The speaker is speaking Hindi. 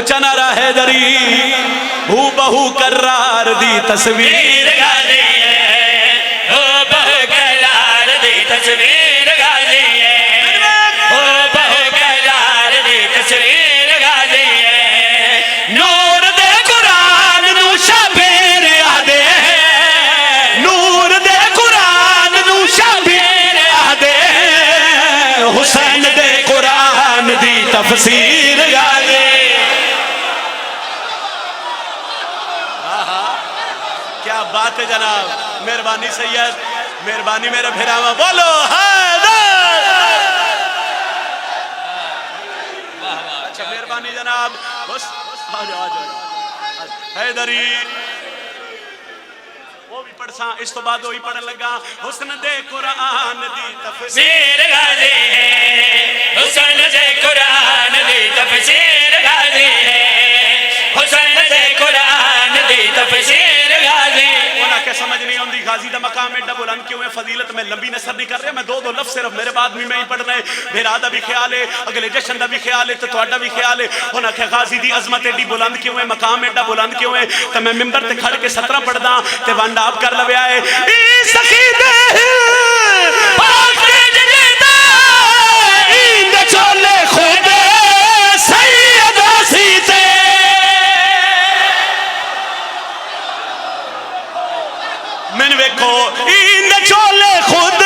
उच्चा नारा हैदरी हू बहु करार दी तस्वीर गाली है, हो बहु करार दी तस्वीर गाली है, हो बहु करार दी तस्वीर गाली है। नूर दे कुरान नू शबीर आदे, नूर दे कुरान नू शबीर आदे, हुसैन दे कुरान दी तफसीर गाले। क्या बात है जनाब, मेहरबानी सैयद, मेहरबानी मेरे फिरावा, बोलो हैदर। अच्छा मेहरबानी जनाब, बस आ जाओ आ जाओ। हैदरी वो भी पढ़ सा, इस तो बाद वो ही पढ़न लगा हुस्न दे कुरान दी तफसीर गाली है, हुसैन दे कुरान दी तफसीर गाली है, हुसैन दे कुरान दी तफसीर गाली। के समझ नहीं आती गाजी का मकाम एडा बुलंद क्यों है, फजीलत में लंबी नसर नहीं कर रहा, मैं दो दो लफ्ज़ सिर्फ मेरे बाद भी मैं ही पढ़ना है। मेरा दा भी ख्याल है, अगले जश्न का भी ख्याल है, तो तुहाडा भी ख्याल है। उन्हें आख्या गाजी की अजमत एडी बुलंद क्यों है, मकाम एडा बुलंद क्यों है, तो मैं मिंबर ते खड़ के 17 पढ़दा ते वंड आप कर लव्या है। ई सखी दे चोले खुद सैयद सीते मैंने वेखो इंद चोले खुद